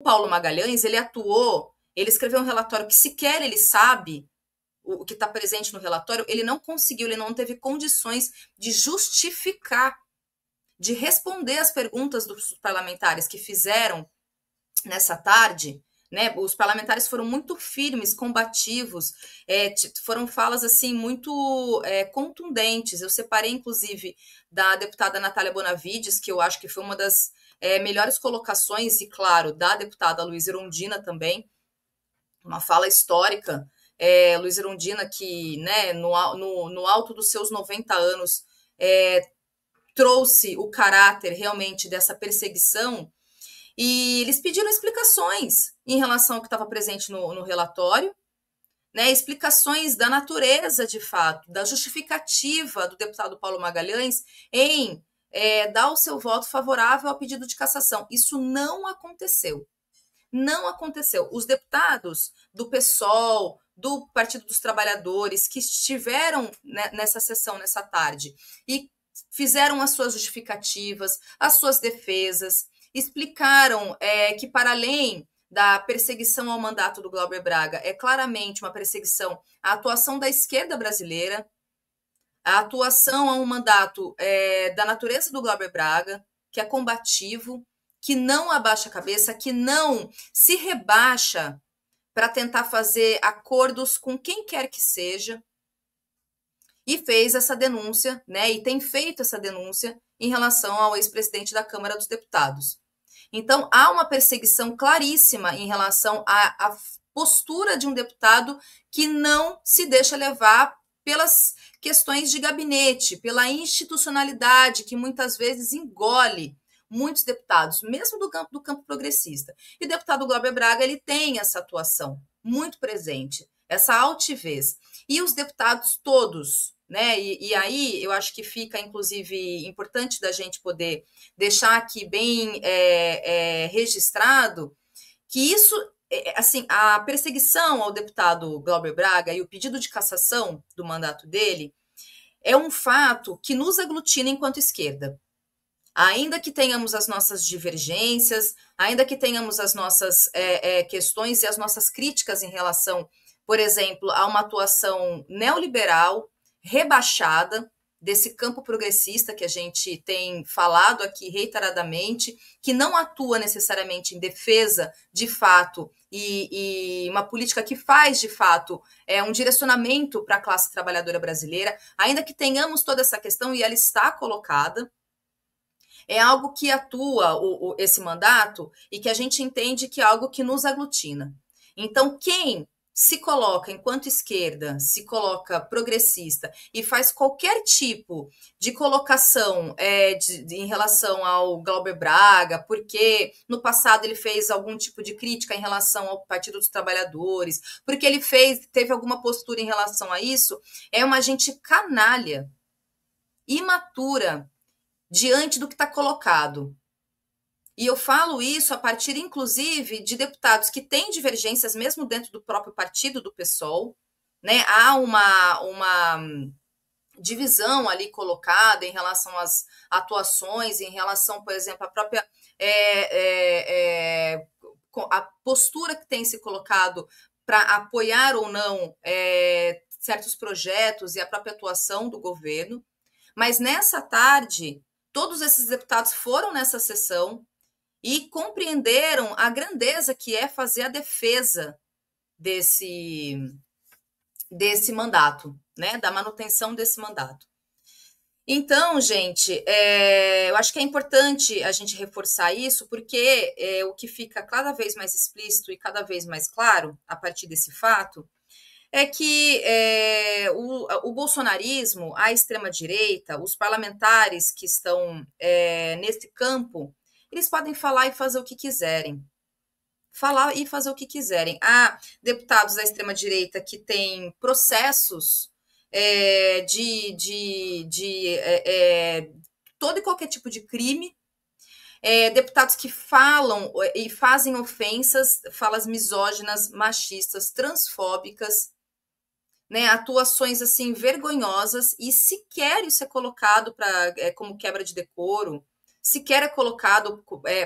Paulo Magalhães, ele atuou, ele escreveu um relatório que sequer ele sabe o que está presente no relatório, ele não conseguiu, ele não teve condições de justificar, de responder às perguntas dos parlamentares que fizeram nessa tarde, né? Os parlamentares foram muito firmes, combativos, foram falas assim muito contundentes. Eu separei, inclusive, da deputada Natália Bonavides, que eu acho que foi uma das melhores colocações, e claro, da deputada Luísa Erundina também, uma fala histórica. Luísa Erundina, que, né, no alto dos seus 90 anos, trouxe o caráter realmente dessa perseguição. E eles pediram explicações em relação ao que estava presente no relatório, né? Explicações da natureza, de fato, da justificativa do deputado Paulo Magalhães em dar o seu voto favorável ao pedido de cassação. Isso não aconteceu. Não aconteceu. Os deputados do PSOL, do Partido dos Trabalhadores, que estiveram nessa sessão, nessa tarde, e fizeram as suas justificativas, as suas defesas, explicaram que, para além da perseguição ao mandato do Glauber Braga, é claramente uma perseguição à atuação da esquerda brasileira, a atuação a um mandato da natureza do Glauber Braga, que é combativo, que não abaixa a cabeça, que não se rebaixa para tentar fazer acordos com quem quer que seja, e fez essa denúncia, né, e tem feito essa denúncia em relação ao ex-presidente da Câmara dos Deputados. Então, há uma perseguição claríssima em relação à postura de um deputado que não se deixa levar pelas questões de gabinete, pela institucionalidade que muitas vezes engole muitos deputados, mesmo do campo progressista. E o deputado Glauber Braga, ele tem essa atuação muito presente, essa altivez. E os deputados todos, né? E aí eu acho que fica, inclusive, importante da gente poder deixar aqui bem registrado que isso, assim, a perseguição ao deputado Glauber Braga e o pedido de cassação do mandato dele é um fato que nos aglutina enquanto esquerda. Ainda que tenhamos as nossas divergências, ainda que tenhamos as nossas questões e as nossas críticas em relação, por exemplo, a uma atuação neoliberal, rebaixada, desse campo progressista que a gente tem falado aqui reiteradamente, que não atua necessariamente em defesa, de fato, e uma política que faz, de fato, um direcionamento para a classe trabalhadora brasileira, ainda que tenhamos toda essa questão, e ela está colocada, é algo que atua esse mandato e que a gente entende que é algo que nos aglutina. Então, quem se coloca enquanto esquerda, se coloca progressista e faz qualquer tipo de colocação em relação ao Glauber Braga, porque no passado ele fez algum tipo de crítica em relação ao Partido dos Trabalhadores, porque ele teve alguma postura em relação a isso, é uma gente canalha, imatura, diante do que está colocado. E eu falo isso a partir, inclusive, de deputados que têm divergências, mesmo dentro do próprio partido do PSOL, né? Há uma divisão ali colocada em relação às atuações, em relação, por exemplo, à própria a postura que tem se colocado para apoiar ou não certos projetos e a própria atuação do governo. Mas nessa tarde, todos esses deputados foram nessa sessão e compreenderam a grandeza que é fazer a defesa desse mandato, né? Da manutenção desse mandato. Então, gente, eu acho que é importante a gente reforçar isso, porque o que fica cada vez mais explícito e cada vez mais claro a partir desse fato é que o bolsonarismo, a extrema-direita, os parlamentares que estão nesse campo, eles podem falar e fazer o que quiserem. Falar e fazer o que quiserem. Há deputados da extrema-direita que têm processos de todo e qualquer tipo de crime, deputados que falam e fazem ofensas, falas misóginas, machistas, transfóbicas, né, atuações assim vergonhosas, e sequer isso é colocado como quebra de decoro, sequer é colocado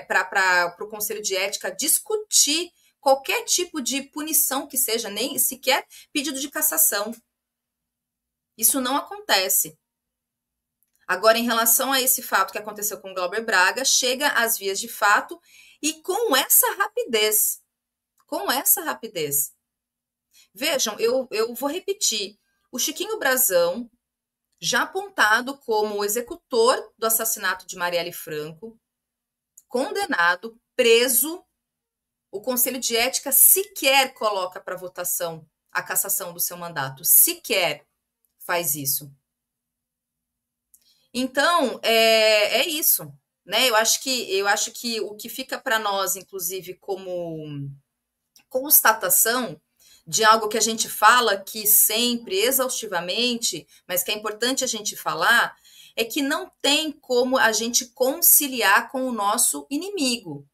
para o Conselho de Ética discutir qualquer tipo de punição que seja, nem sequer pedido de cassação. Isso não acontece. Agora, em relação a esse fato que aconteceu com o Glauber Braga, chega às vias de fato e com essa rapidez. Com essa rapidez. Vejam, eu vou repetir. O Chiquinho Brazão, já apontado como o executor do assassinato de Marielle Franco, condenado, preso, o Conselho de Ética sequer coloca para votação a cassação do seu mandato. Sequer faz isso. Então, é isso, né? Eu acho que o que fica para nós, inclusive, como constatação de algo que a gente fala aqui sempre, exaustivamente, mas que é importante a gente falar, é que não tem como a gente conciliar com o nosso inimigo.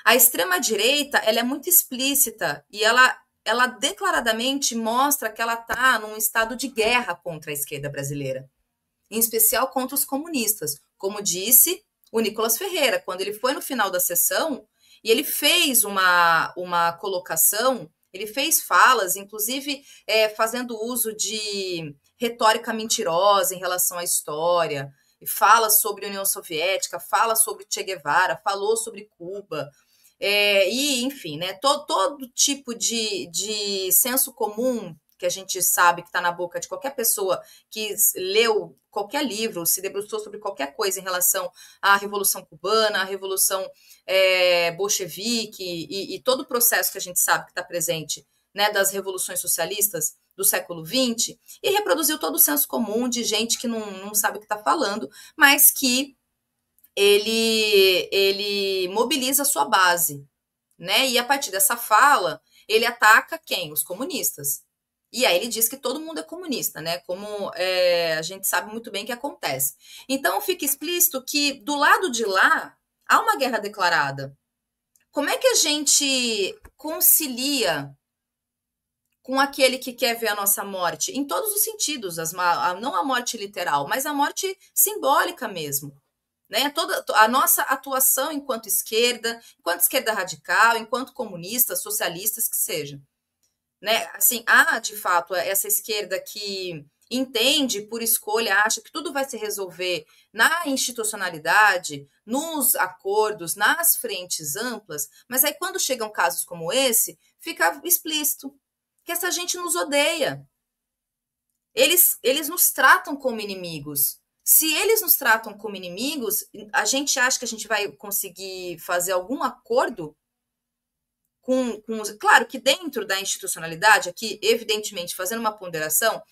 A extrema-direita, ela é muito explícita e ela declaradamente mostra que ela está num estado de guerra contra a esquerda brasileira, em especial contra os comunistas, como disse o Nicolas Ferreira, quando ele foi no final da sessão e ele fez uma colocação, ele fez falas, inclusive fazendo uso de retórica mentirosa em relação à história, e fala sobre a União Soviética, fala sobre Che Guevara, falou sobre Cuba, e enfim, né, todo tipo de senso comum que a gente sabe que está na boca de qualquer pessoa que leu qualquer livro, se debruçou sobre qualquer coisa em relação à Revolução Cubana, à Revolução bolchevique e todo o processo que a gente sabe que está presente, né, das revoluções socialistas do século XX, e reproduziu todo o senso comum de gente que não sabe o que está falando, mas que ele mobiliza a sua base, né? E a partir dessa fala, ele ataca quem? Os comunistas. E aí ele diz que todo mundo é comunista, né? Como a gente sabe muito bem que acontece. Então fica explícito que do lado de lá há uma guerra declarada. Como é que a gente concilia com aquele que quer ver a nossa morte? Em todos os sentidos, não a morte literal, mas a morte simbólica mesmo. Né? Toda a nossa atuação enquanto esquerda radical, enquanto comunistas, socialistas, que seja. Né? Assim, há, de fato, essa esquerda que entende por escolha, acha que tudo vai se resolver na institucionalidade, nos acordos, nas frentes amplas, mas aí quando chegam casos como esse, fica explícito que essa gente nos odeia. Eles nos tratam como inimigos. Se eles nos tratam como inimigos, a gente acha que a gente vai conseguir fazer algum acordo claro que dentro da institucionalidade, aqui, evidentemente, fazendo uma ponderação,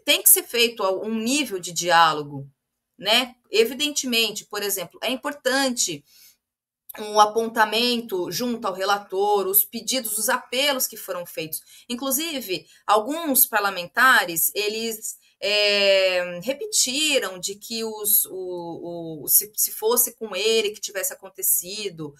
tem que ser feito um nível de diálogo, né? Evidentemente, por exemplo, é importante um apontamento junto ao relator, os pedidos, os apelos que foram feitos. Inclusive, alguns parlamentares, eles repetiram de que se fosse com ele que tivesse acontecido,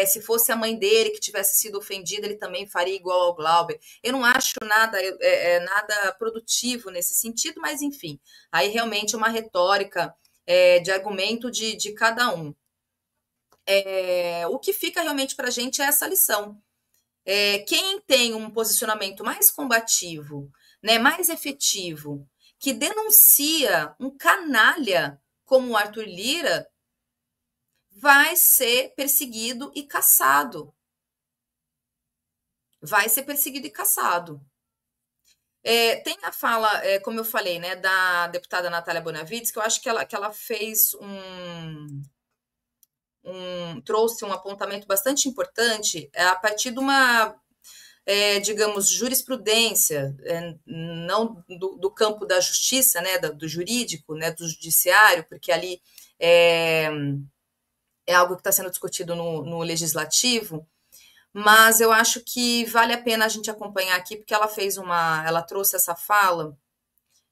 se fosse a mãe dele que tivesse sido ofendida, ele também faria igual ao Glauber. Eu não acho nada produtivo nesse sentido, mas enfim, aí realmente é uma retórica de argumento de cada um. O que fica realmente para a gente é essa lição. Quem tem um posicionamento mais combativo, né, mais efetivo, que denuncia um canalha como o Arthur Lira, vai ser perseguido e caçado. Vai ser perseguido e caçado. Tem a fala, como eu falei, né, da deputada Natália Bonavides, que eu acho que ela fez trouxe um apontamento bastante importante a partir de uma, digamos, jurisprudência, não do campo da justiça, né, do jurídico, né, do judiciário, porque ali é algo que está sendo discutido no legislativo, mas eu acho que vale a pena a gente acompanhar aqui, porque ela trouxe essa fala,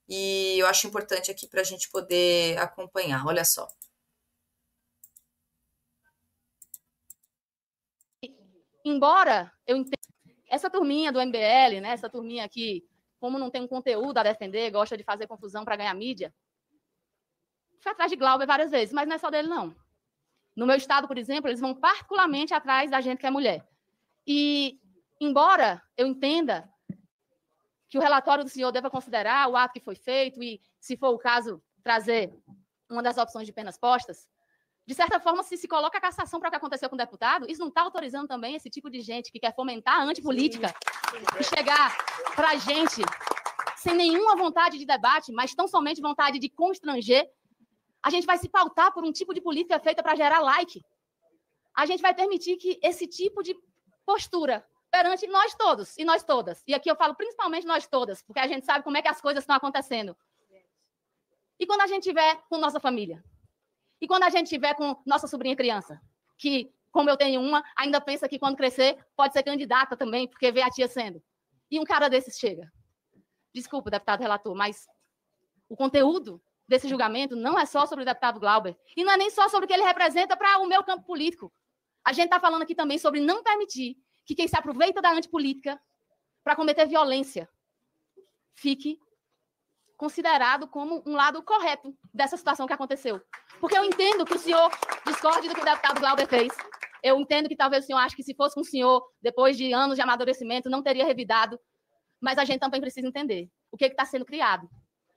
e eu acho importante aqui para a gente poder acompanhar. Olha só. Embora eu entenda, essa turminha do MBL, né, essa turminha que, como não tem um conteúdo a defender, gosta de fazer confusão para ganhar mídia, foi atrás de Glauber várias vezes, mas não é só dele, não. No meu estado, por exemplo, eles vão particularmente atrás da gente que é mulher. E, embora eu entenda que o relatório do senhor deva considerar o ato que foi feito e, se for o caso, trazer uma das opções de penas postas, de certa forma, se coloca a cassação para o que aconteceu com o deputado, isso não está autorizando também esse tipo de gente que quer fomentar a antipolítica e chegar para a gente sem nenhuma vontade de debate, mas tão somente vontade de constranger. A gente vai se pautar por um tipo de política feita para gerar like. A gente vai permitir que esse tipo de postura perante nós todos e nós todas, e aqui eu falo principalmente nós todas, porque a gente sabe como é que as coisas estão acontecendo. E quando a gente estiver com nossa família? E quando a gente estiver com nossa sobrinha criança? Que, como eu tenho uma, ainda pensa que quando crescer pode ser candidata também, porque vê a tia sendo. E um cara desses chega. Desculpa, deputado relator, mas o conteúdo desse julgamento não é só sobre o deputado Glauber, e não é nem só sobre o que ele representa para o meu campo político. A gente está falando aqui também sobre não permitir que quem se aproveita da antipolítica para cometer violência fique considerado como um lado correto dessa situação que aconteceu. Porque eu entendo que o senhor discorde do que o deputado Glauber fez. Eu entendo que talvez o senhor ache que se fosse com o senhor, depois de anos de amadurecimento, não teria revidado. Mas a gente também precisa entender o que está sendo criado.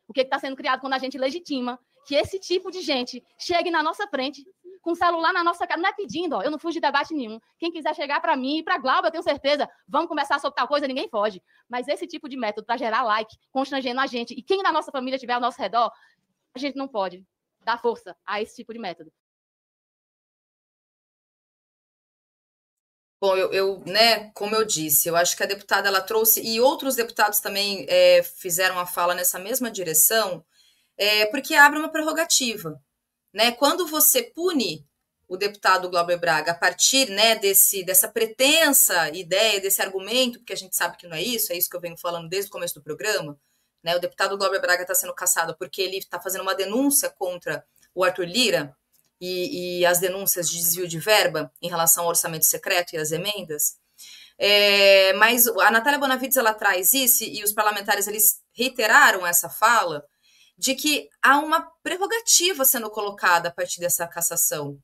O que está sendo criado quando a gente legitima que esse tipo de gente chegue na nossa frente com o celular na nossa cara. Não é pedindo, ó, eu não fujo de debate nenhum. Quem quiser chegar para mim e para Glauber, eu tenho certeza, vamos conversar sobre tal coisa, ninguém foge. Mas esse tipo de método para gerar like, constrangendo a gente, e quem na nossa família estiver ao nosso redor, a gente não pode dar força a esse tipo de método. Bom, né, como eu disse, eu acho que a deputada ela trouxe, e outros deputados também fizeram a fala nessa mesma direção, porque abre uma prerrogativa, né? Quando você pune o deputado Glauber Braga a partir, né, dessa pretensa ideia, desse argumento, porque a gente sabe que não é isso que eu venho falando desde o começo do programa, né? O deputado Glauber Braga está sendo cassado porque ele está fazendo uma denúncia contra o Arthur Lira, e as denúncias de desvio de verba em relação ao orçamento secreto e as emendas. Mas a Natália Bonavides ela traz isso, e os parlamentares eles reiteraram essa fala de que há uma prerrogativa sendo colocada a partir dessa cassação,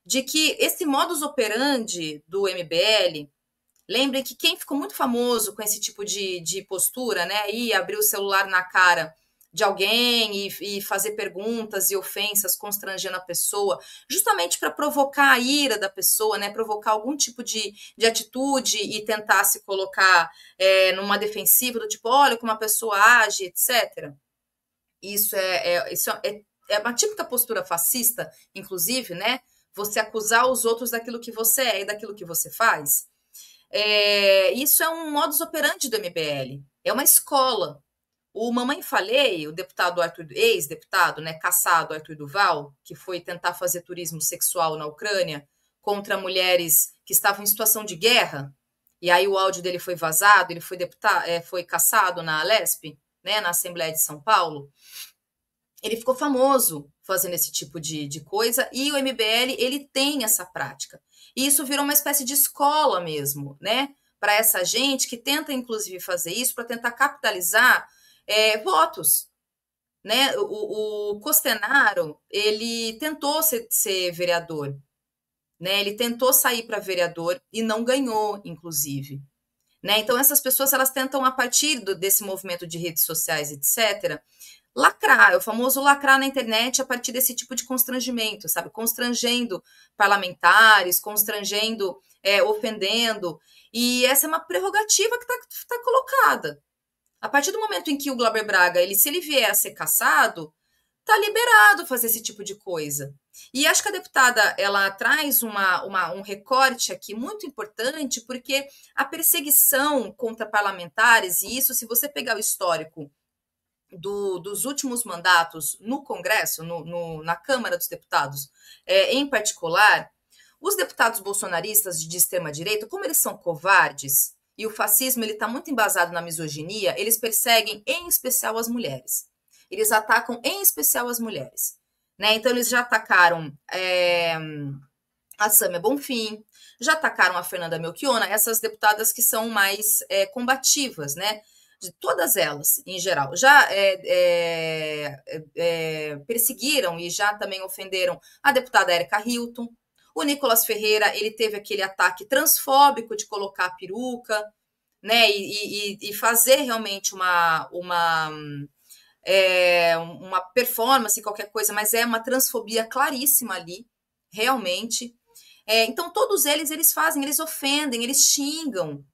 de que esse modus operandi do MBL, lembrem que quem ficou muito famoso com esse tipo de postura, né, e abrir o celular na cara de alguém e fazer perguntas e ofensas, constrangendo a pessoa, justamente para provocar a ira da pessoa, né? Provocar algum tipo de atitude e tentar se colocar numa defensiva do tipo, olha como a pessoa age, etc. Isso é uma típica postura fascista, inclusive, né? Você acusar os outros daquilo que você é e daquilo que você faz. Isso é um modus operandi do MBL, é uma escola. O Mamãe Falei, o deputado ex-deputado, né, cassado Arthur Duval, que foi tentar fazer turismo sexual na Ucrânia contra mulheres que estavam em situação de guerra, e aí o áudio dele foi vazado, ele foi cassado na Alesp, né, na Assembleia de São Paulo. Ele ficou famoso fazendo esse tipo de coisa, e o MBL ele tem essa prática. E isso virou uma espécie de escola mesmo, né, para essa gente que tenta, inclusive, fazer isso para tentar capitalizar votos, né? O Costenaro, ele tentou ser vereador, né? Ele tentou sair para vereador e não ganhou, inclusive, né? Então essas pessoas elas tentam a partir desse movimento de redes sociais, etc., lacrar, é o famoso lacrar na internet a partir desse tipo de constrangimento, sabe? Constrangendo parlamentares, constrangendo, ofendendo, e essa é uma prerrogativa que está colocada. A partir do momento em que o Glauber Braga, se ele vier a ser cassado, tá liberado fazer esse tipo de coisa. E acho que a deputada, ela traz um recorte aqui muito importante, porque a perseguição contra parlamentares, e isso, se você pegar o histórico dos últimos mandatos no Congresso, na Câmara dos Deputados, em particular, os deputados bolsonaristas de extrema-direita, como eles são covardes, e o fascismo está muito embasado na misoginia, eles perseguem em especial as mulheres. Eles atacam em especial as mulheres. Né? Então, eles já atacaram a Sâmia Bonfim, já atacaram a Fernanda Melchiona, essas deputadas que são mais combativas, né? de todas elas, em geral, já perseguiram e já também ofenderam a deputada Érica Hilton. O Nicolas Ferreira, ele teve aquele ataque transfóbico de colocar a peruca, né, e fazer realmente uma performance, qualquer coisa, mas é uma transfobia claríssima ali, realmente. Então, todos eles fazem, eles ofendem, eles xingam,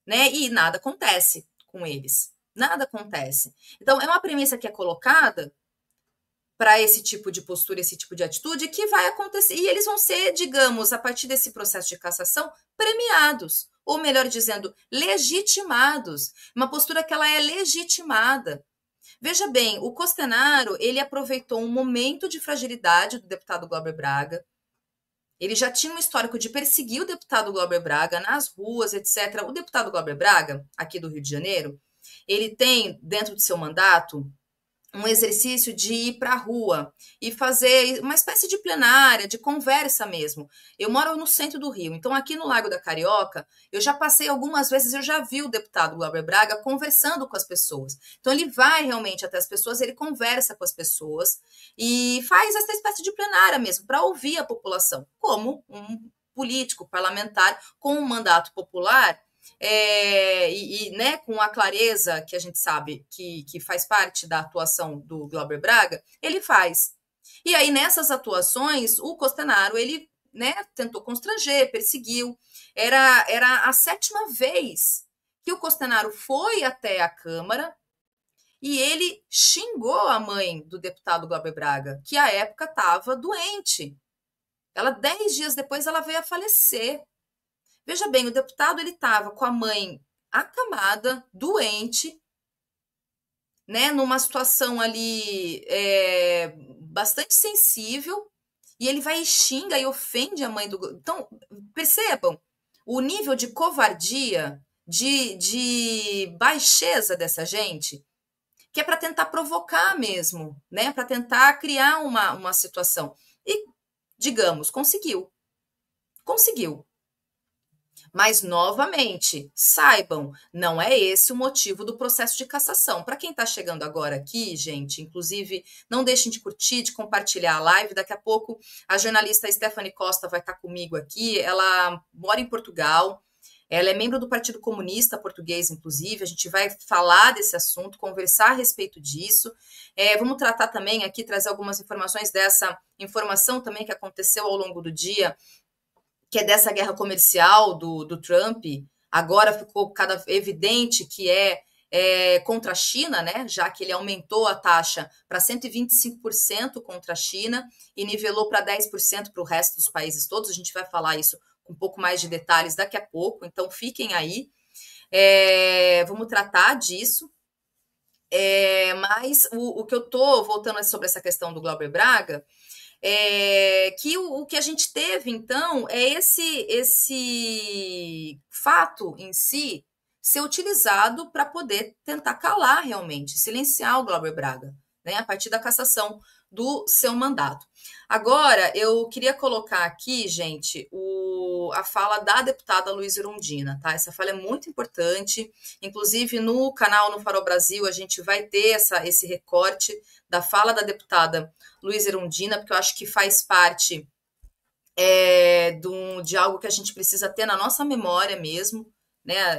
né, e nada acontece com eles. Nada acontece. Então, é uma premissa que é colocada para esse tipo de postura, esse tipo de atitude, que vai acontecer. E eles vão ser, digamos, a partir desse processo de cassação, premiados. Ou melhor dizendo, legitimados. Uma postura que ela é legitimada. Veja bem, o Costenaro, ele aproveitou um momento de fragilidade do deputado Glauber Braga. Ele já tinha um histórico de perseguir o deputado Glauber Braga nas ruas, etc. O deputado Glauber Braga, aqui do Rio de Janeiro, ele tem, dentro do seu mandato, um exercício de ir para a rua e fazer uma espécie de plenária, de conversa mesmo. Eu moro no centro do Rio, então aqui no Largo da Carioca, eu já passei algumas vezes, eu já vi o deputado Glauber Braga conversando com as pessoas. Então ele vai realmente até as pessoas, ele conversa com as pessoas e faz essa espécie de plenária mesmo, para ouvir a população, como um político parlamentar com um mandato popular, né, com a clareza que a gente sabe que faz parte da atuação do Glauber Braga, ele faz. E aí, nessas atuações, o Costenaro, ele, né, tentou constranger, perseguiu. Era a 7ª vez que o Costenaro foi até a Câmara e ele xingou a mãe do deputado Glauber Braga, que à época estava doente. 10 dias depois, ela veio a falecer. Veja bem, o deputado ele estava com a mãe acamada, doente, né, numa situação ali bastante sensível, e ele vai e xinga e ofende a mãe do... Então, percebam o nível de covardia, de baixeza dessa gente, que é para tentar provocar mesmo, né, para tentar criar uma situação. E, digamos, conseguiu. Conseguiu. Mas, novamente, saibam, não é esse o motivo do processo de cassação. Para quem está chegando agora aqui, gente, inclusive, não deixem de curtir, de compartilhar a live. Daqui a pouco, a jornalista Stephanie Costa vai estar comigo aqui. Ela mora em Portugal. Ela é membro do Partido Comunista Português, inclusive. A gente vai falar desse assunto, conversar a respeito disso. Vamos tratar também aqui, trazer algumas informações dessa informação também que aconteceu ao longo do dia, que é dessa guerra comercial do Trump. Agora ficou cada evidente que é contra a China, né? Já que ele aumentou a taxa para 125% contra a China e nivelou para 10% para o resto dos países todos. A gente vai falar isso com um pouco mais de detalhes daqui a pouco, então fiquem aí. Vamos tratar disso. Mas o que eu estou voltando sobre essa questão do Glauber Braga, que o que a gente teve, então, é esse fato em si ser utilizado para poder tentar calar realmente, silenciar o Glauber Braga, né, a partir da cassação do seu mandato. Agora, eu queria colocar aqui, gente, a fala da deputada Luísa Erundina, tá? Essa fala é muito importante, inclusive no canal No Farol Brasil a gente vai ter esse recorte da fala da deputada Luísa Erundina, porque eu acho que faz parte de algo que a gente precisa ter na nossa memória mesmo, né?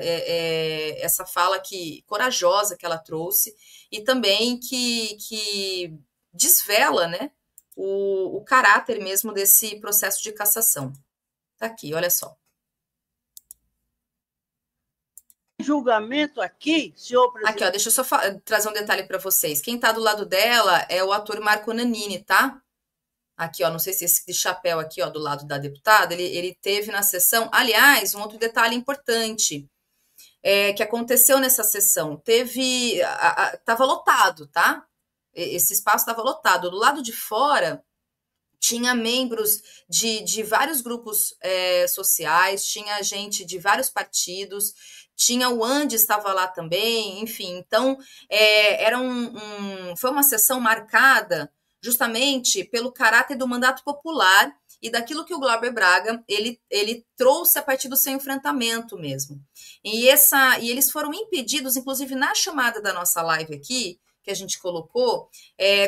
Essa fala corajosa que ela trouxe e também que desvela, né, o caráter mesmo desse processo de cassação. Tá aqui, olha só. Julgamento aqui, senhor presidente. Aqui, ó, deixa eu só trazer um detalhe para vocês. Quem tá do lado dela é o ator Marco Nanini, tá? Aqui, ó, não sei se esse chapéu aqui, ó, do lado da deputada, ele teve na sessão. Aliás, um outro detalhe importante que aconteceu nessa sessão, tava lotado, tá? Esse espaço estava lotado. Do lado de fora, tinha membros de vários grupos sociais, tinha gente de vários partidos, tinha o Andy estava lá também, enfim. Então, foi uma sessão marcada justamente pelo caráter do mandato popular e daquilo que o Glauber Braga ele trouxe a partir do seu enfrentamento mesmo. E eles foram impedidos, inclusive na chamada da nossa live aqui, que a gente colocou,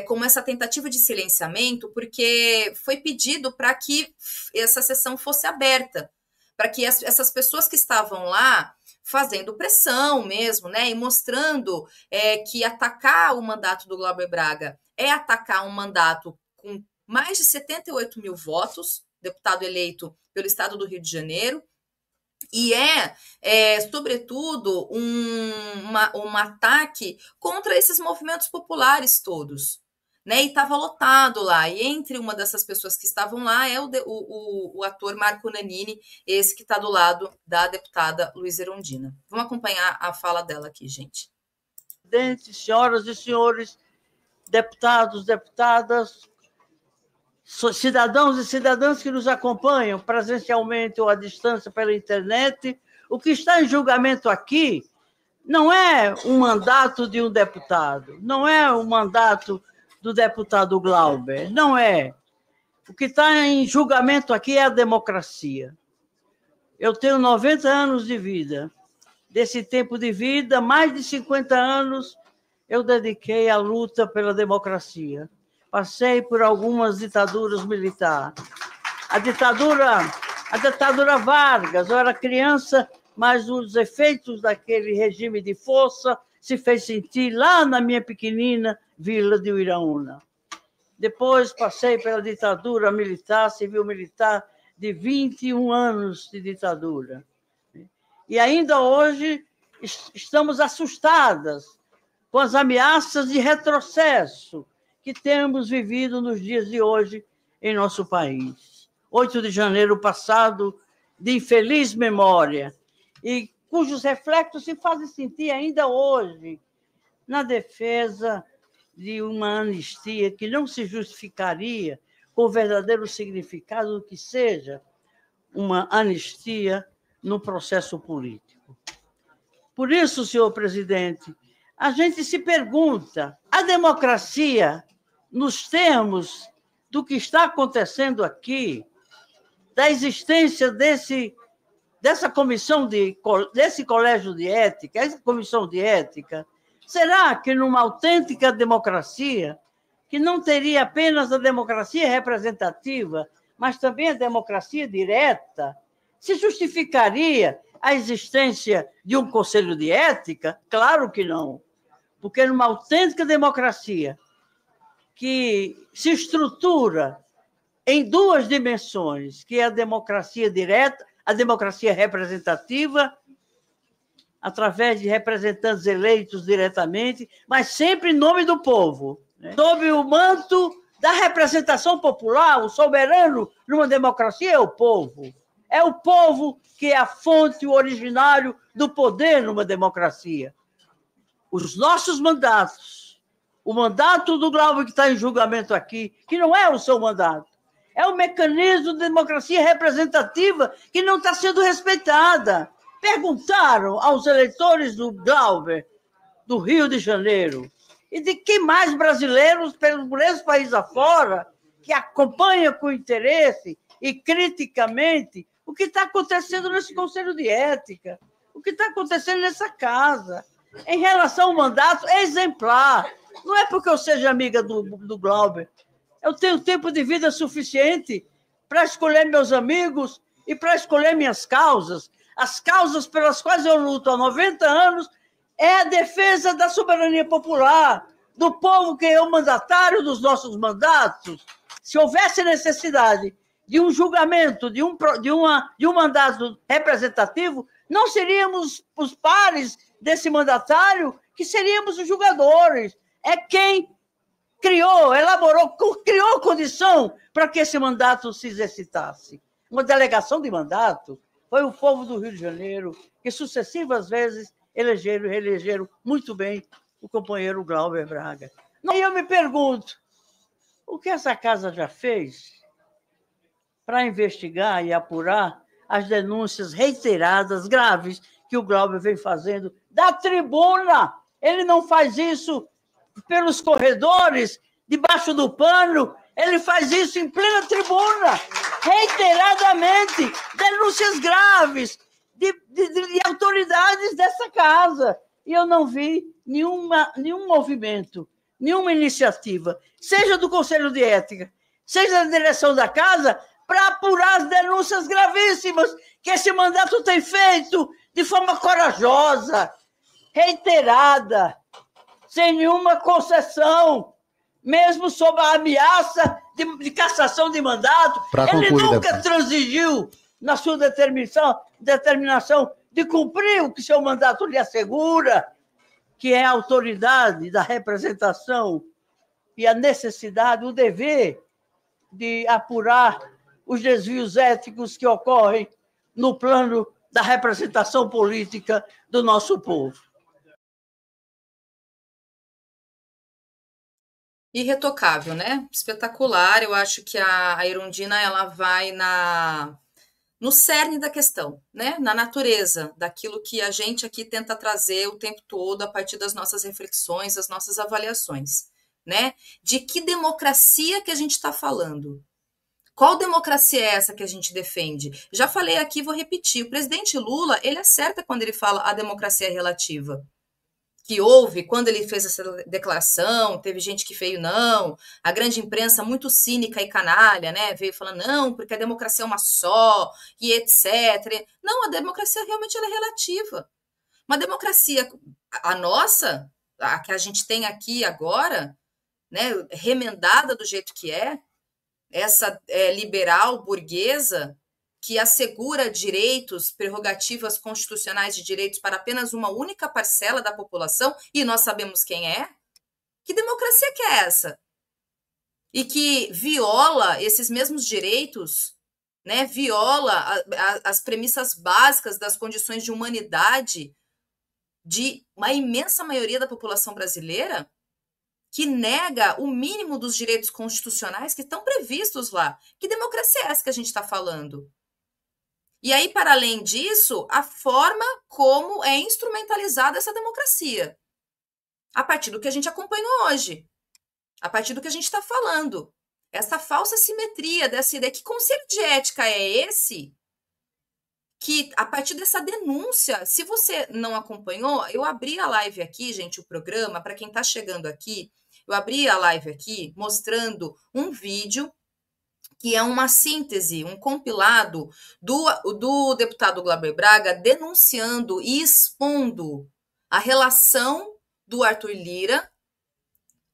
como essa tentativa de silenciamento, porque foi pedido para que essa sessão fosse aberta, para que essas pessoas que estavam lá fazendo pressão mesmo, né, e mostrando que atacar o mandato do Glauber Braga é atacar um mandato com mais de 78 mil votos, deputado eleito pelo estado do Rio de Janeiro, e sobretudo, um ataque contra esses movimentos populares todos, né? E estava lotado lá, e entre uma dessas pessoas que estavam lá é o ator Marco Nanini, esse que está do lado da deputada Luísa Erundina. Vamos acompanhar a fala dela aqui, gente. Senhoras e senhores, deputados, deputadas, cidadãos e cidadãs que nos acompanham presencialmente ou à distância pela internet, o que está em julgamento aqui não é um mandato de um deputado, não é um mandato do deputado Glauber, não é. O que está em julgamento aqui é a democracia. Eu tenho 90 anos de vida. Desse tempo de vida, mais de 50 anos eu dediquei à luta pela democracia. Passei por algumas ditaduras militares. A ditadura Vargas, eu era criança, mas os efeitos daquele regime de força se fez sentir lá na minha pequenina vila de Uiraúna. Depois passei pela ditadura militar, civil-militar, de 21 anos de ditadura. E ainda hoje estamos assustadas com as ameaças de retrocesso que temos vivido nos dias de hoje em nosso país. 8 de janeiro passado, de infeliz memória, e cujos reflexos se fazem sentir ainda hoje na defesa de uma anistia que não se justificaria com o verdadeiro significado do que seja uma anistia no processo político. Por isso, senhor presidente, a gente se pergunta, a democracia, nos termos do que está acontecendo aqui, da existência desse colégio de ética, essa comissão de ética, será que numa autêntica democracia, que não teria apenas a democracia representativa, mas também a democracia direta, se justificaria a existência de um conselho de ética? Claro que não, porque numa autêntica democracia que se estrutura em duas dimensões, que é a democracia direta, a democracia representativa, através de representantes eleitos diretamente, mas sempre em nome do povo, né? Sob o manto da representação popular, o soberano numa democracia é o povo. É o povo que é a fonte, o originário do poder numa democracia. Os nossos mandatos, o mandato do Glauber que está em julgamento aqui, que não é o seu mandato, é o mecanismo de democracia representativa que não está sendo respeitada. Perguntaram aos eleitores do Glauber, do Rio de Janeiro, e de que mais brasileiros, por esse país afora, que acompanham com interesse e criticamente o que está acontecendo nesse Conselho de Ética, o que está acontecendo nessa casa, em relação ao mandato exemplar. Não é porque eu seja amiga do Glauber. Eu tenho tempo de vida suficiente para escolher meus amigos e para escolher minhas causas. As causas pelas quais eu luto há 90 anos é a defesa da soberania popular, do povo que é o mandatário dos nossos mandatos. Se houvesse necessidade de um julgamento, de um mandato representativo, não seríamos os pares desse mandatário, que seríamos os julgadores. É quem criou condição para que esse mandato se exercitasse. Uma delegação de mandato foi o povo do Rio de Janeiro, que sucessivas vezes elegeram e reelegeram muito bem o companheiro Glauber Braga. E eu me pergunto, o que essa casa já fez para investigar e apurar as denúncias reiteradas, graves, que o Glauber vem fazendo da tribuna? Ele não faz isso pelos corredores debaixo do pano, ele faz isso em plena tribuna, reiteradamente, denúncias graves de autoridades dessa casa. E eu não vi nenhum movimento, nenhuma iniciativa, seja do Conselho de Ética, seja da direção da casa, para apurar as denúncias gravíssimas que esse mandato tem feito de forma corajosa, reiterada, sem nenhuma concessão, mesmo sob a ameaça de cassação de mandato. Ele nunca transigiu na sua determinação de cumprir o que seu mandato lhe assegura, que é a autoridade da representação e a necessidade, o dever de apurar os desvios éticos que ocorrem no plano da representação política do nosso povo. Irretocável, né? Espetacular. Eu acho que a Erundina ela vai no cerne da questão, né? Na natureza daquilo que a gente aqui tenta trazer o tempo todo a partir das nossas reflexões, das nossas avaliações, né? De que democracia que a gente está falando? Qual democracia é essa que a gente defende? Já falei aqui, vou repetir. O presidente Lula, ele acerta quando ele fala a democracia é relativa. Que houve, quando ele fez essa declaração, teve gente que veio, não, a grande imprensa muito cínica e canalha, né, veio falando, não, porque a democracia é uma só, e etc. Não, a democracia realmente ela é relativa. Uma democracia, a nossa, a que a gente tem aqui agora, né, remendada do jeito que é, essa liberal burguesa, que assegura direitos, prerrogativas constitucionais de direitos para apenas uma única parcela da população, e nós sabemos quem é? Que democracia que é essa? E que viola esses mesmos direitos, né? Viola as premissas básicas das condições de humanidade de uma imensa maioria da população brasileira, que nega o mínimo dos direitos constitucionais que estão previstos lá. Que democracia é essa que a gente está falando? E aí, para além disso, a forma como é instrumentalizada essa democracia. A partir do que a gente acompanhou hoje. A partir do que a gente está falando. Essa falsa simetria dessa ideia. Que conselho de ética é esse? Que, a partir dessa denúncia, se você não acompanhou, eu abri a live aqui, gente, o programa, para quem está chegando aqui, eu abri a live aqui mostrando um vídeo que é uma síntese, um compilado do deputado Glauber Braga denunciando e expondo a relação do Arthur Lira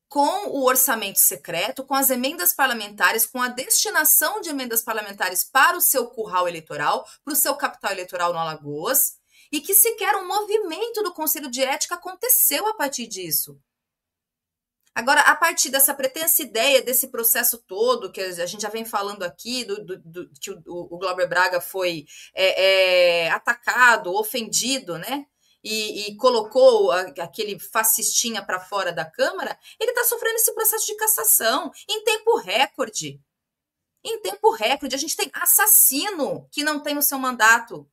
com o orçamento secreto, com as emendas parlamentares, com a destinação de emendas parlamentares para o seu curral eleitoral, para o seu capital eleitoral no Alagoas, e que sequer um movimento do Conselho de Ética aconteceu a partir disso. Agora, a partir dessa pretensa ideia, desse processo todo, que a gente já vem falando aqui, que o Glauber Braga foi atacado, ofendido, né? E colocou aquele fascistinha para fora da Câmara, ele está sofrendo esse processo de cassação em tempo recorde. Em tempo recorde, a gente tem assassino que não tem o seu mandato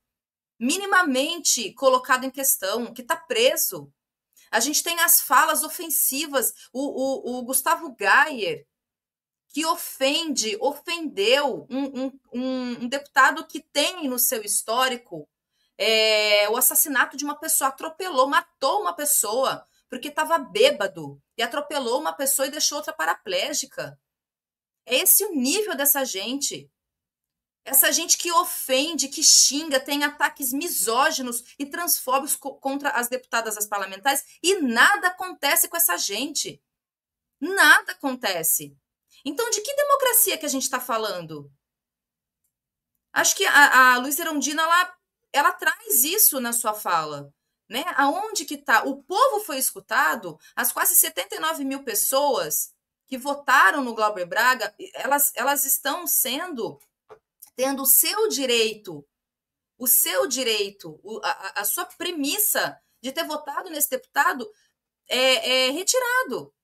minimamente colocado em questão, que está preso. A gente tem as falas ofensivas, o Gustavo Gayer, que ofendeu um deputado que tem no seu histórico o assassinato de uma pessoa, atropelou, matou uma pessoa, porque estava bêbado, e atropelou uma pessoa e deixou outra paraplégica. É esse o nível dessa gente. Essa gente que ofende, que xinga, tem ataques misóginos e transfóbicos contra as deputadas, as parlamentares, e nada acontece com essa gente. Nada acontece. Então, de que democracia que a gente está falando? Acho que a Luísa Erundina, ela traz isso na sua fala. Né? Aonde que está? O povo foi escutado, as quase 79 mil pessoas que votaram no Glauber Braga, elas estão tendo o seu direito, a sua premissa de ter votado nesse deputado retirado.